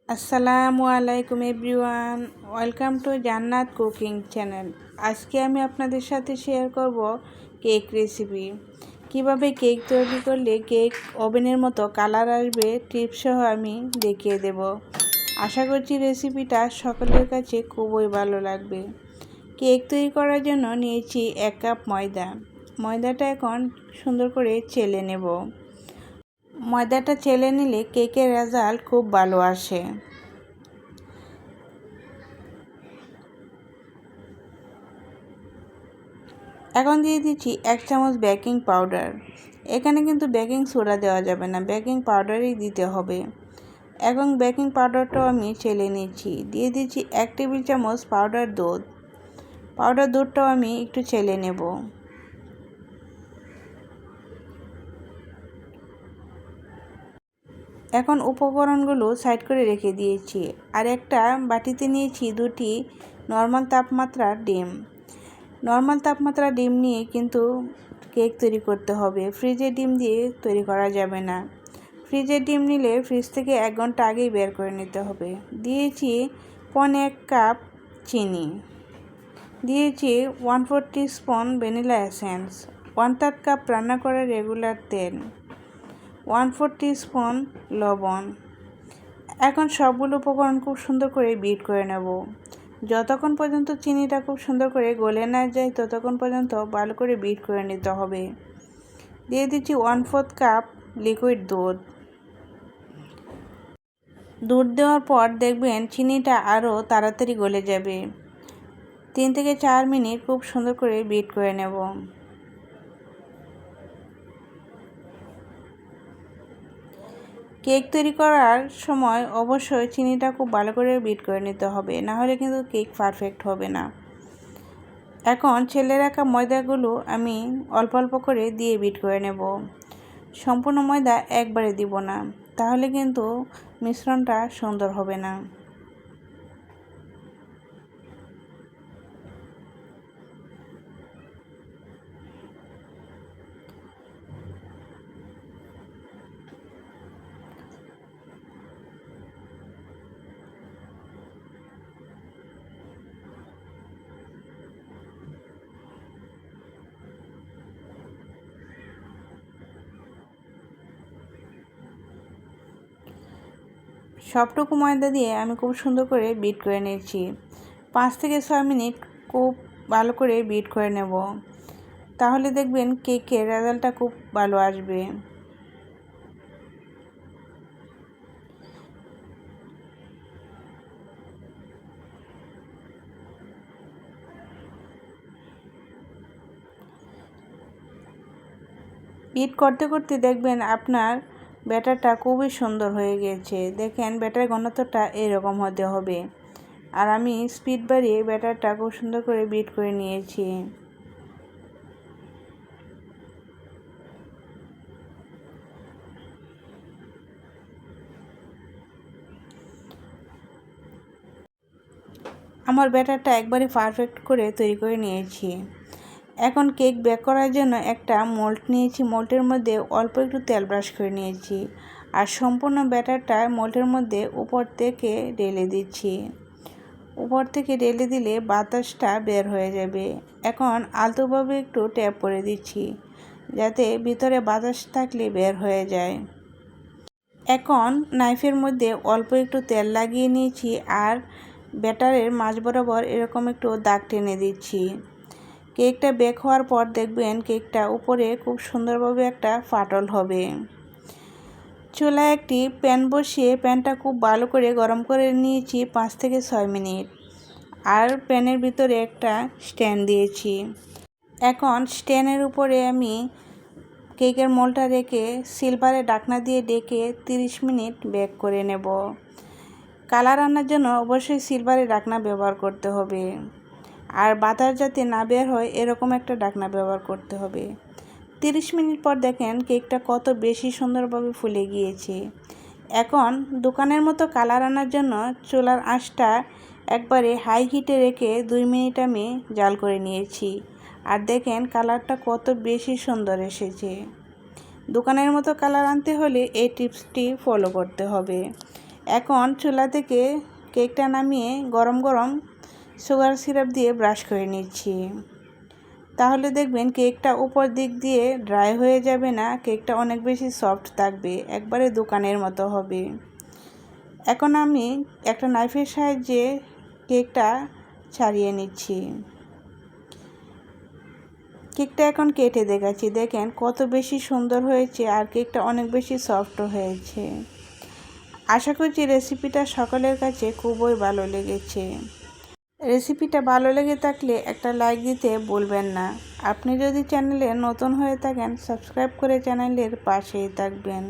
আসসালামু আলাইকুম everyone, welcome to জান্নাত কুকিং চ্যানেল। আজকে আমি আপনাদের সাথে শেয়ার করব কেক রেসিপি। কিভাবে কেক তৈরি করলে কেক ওভেনের মতো কালার আসবে টিপস সহ আমি দেখিয়ে দেব। আশা করছি রেসিপিটা সকলের কাছে খুবই ভালো লাগবে। কেক তৈরি করার জন্য নিয়েছি 1 কাপ ময়দাটা এখন সুন্দর করে চেলে নেব। ময়দাটা চেলে নিলে কেকের রেজাল্ট খুব ভালো আসে। এখন দিয়ে দিচ্ছি 1 চামচ বেকিং পাউডার। এখানে কিন্তু বেকিং সোডা দেওয়া যাবে না, বেকিং পাউডারই দিতে হবে। এখন বেকিং পাউডারটাও আমি চেলে নিচ্ছি। দিয়ে দিচ্ছি 1 টেবিল চামচ পাউডার দুধটাও আমি একটু চেলে নেব। এখন উপকরণগুলো সাইড করে রেখে দিয়েছি। আর একটা বাটিতে নিয়েছি 2টি নর্মাল তাপমাত্রার ডিম নিয়ে কিন্তু কেক তৈরি করতে হবে। ফ্রিজের ডিম দিয়ে তৈরি করা যাবে না। ফ্রিজের ডিম নিলে ফ্রিজ থেকে 1 ঘন্টা আগেই বের করে নিতে হবে। দিয়েছি 1 কাপ চিনি, দিয়েছি 1/4 টিস্পুন ভ্যানিলা এসেন্স, 1/3 কাপ রান্না করা রেগুলার তেল, 1/4 টিস্পুন লবণ। এখন সবগুলো উপকরণ খুব সুন্দর করে বিট করে নেব। যতক্ষণ পর্যন্ত চিনিটা খুব সুন্দর করে গলে না যায় ততক্ষণ পর্যন্ত ভালো করে বিট করে নিতে হবে। দিয়ে দিচ্ছি 1/4 কাপ লিকুইড দুধ দেওয়ার পর দেখবেন চিনিটা আরও তাড়াতাড়ি গলে যাবে। 3 থেকে 4 মিনিট খুব সুন্দর করে বিট করে নেব। কেক তৈরি করার সময় অবশ্যই চিনিটা খুব ভালো করে বিট করে নিতে হবে, না হলে কিন্তু কেক পারফেক্ট হবে না। এখন ছেলে রাখা ময়দাগুলো আমি অল্প অল্প করে দিয়ে বিট করে নেব। সম্পূর্ণ ময়দা একবারে দিব না, তাহলে কিন্তু মিশ্রণটা সুন্দর হবে না। সবটুকু ময়দা দিয়ে আমি খুব সুন্দর করে বিট করে নিয়েছি। 5 থেকে 6 মিনিট খুব ভালো করে বিট করে নেব, তাহলে দেখবেন কেকের রেজাল্টটা খুব ভালো আসবে। বিট করতে করতে দেখবেন আপনার ব্যাটারটা খুবই সুন্দর হয়ে গেছে। দেখেন ব্যাটার ঘনত্বটা এরকম হতে হবে। আর আমি স্পিড বাড়িয়ে ব্যাটারটা খুব সুন্দর করে বিট করে নিয়েছি। আমার ব্যাটারটা একবারে পারফেক্ট করে তৈরি করে নিয়েছি। এখন কেক বেক করার জন্য একটা মোল্ড নিয়েছি। মোল্ডের মধ্যে অল্প একটু তেল ব্রাশ করে নিয়েছি আর সম্পূর্ণ ব্যাটারটা মোল্ডের মধ্যে উপর থেকে ঢেলে দিচ্ছি। উপর থেকে ঢেলে দিলে বাতাসটা বের হয়ে যাবে। এখন আলতোভাবে একটু ট্যাপ করে দিচ্ছি যাতে ভিতরে বাতাস থাকলে বের হয়ে যায়। এখন নাইফের মধ্যে অল্প একটু তেল লাগিয়ে নিয়েছি আর ব্যাটারের মাঝ বরাবর এরকম একটু দাগ টেনে দিচ্ছি। কেকটা বেক হওয়ার পর দেখবেন কেকটা উপরে খুব সুন্দরভাবে একটা ফাটল হবে। চুলায় একটি প্যান বসিয়ে প্যানটা খুব ভালো করে গরম করে নিয়েছি 5 থেকে 6 মিনিট। আর প্যানের ভিতরে একটা স্ট্যান্ড দিয়েছি। এখন স্ট্যান্ডের উপরে আমি কেকের মোল্ডটা রেখে সিলভারের ঢাকনা দিয়ে ঢেকে 30 মিনিট বেক করে নেব। কালার আনার জন্য অবশ্যই সিলভারের ঢাকনা ব্যবহার করতে হবে আর বাতাস যাতে না বের হয় এরকম একটা ঢাকনা ব্যবহার করতে হবে। 30 মিনিট পর দেখেন কেকটা কত বেশি সুন্দরভাবে ফুলে গিয়েছে। এখন দোকানের মতো কালার আনার জন্য চুলার আঁচটা একবারে হাই হিটে রেখে 2 মিনিট আমি জাল করে নিয়েছি। আর দেখেন কালারটা কত বেশি সুন্দর এসেছে। দোকানের মতো কালার আনতে হলে এই টিপসটি ফলো করতে হবে। এখন চুলা থেকে কেকটা নামিয়ে গরম গরম সুগার সিরাপ দিয়ে ব্রাশ করে নিচ্ছি। তাহলে দেখবেন কেকটা উপর দিক দিয়ে ড্রাই হয়ে যাবে না, কেকটা অনেক বেশি সফট থাকবে, একবারে দোকানের মতো হবে। এখন আমি একটা নাইফের সাহায্যে কেকটা ছাড়িয়ে নিচ্ছি। কেকটা এখন কেটে দেখাচ্ছি, দেখেন কত বেশি সুন্দর হয়েছে আর কেকটা অনেক বেশি সফট হয়েছে। আশা করছি রেসিপিটা সকলের কাছে খুবই ভালো লেগেছে। রেসিপিটা ভালো লেগে থাকলে একটা লাইক দিতে ভুলবেন না। আপনি যদি চ্যানেলে নতুন হয়ে থাকেন সাবস্ক্রাইব করে চ্যানেলের পাশেই থাকবেন।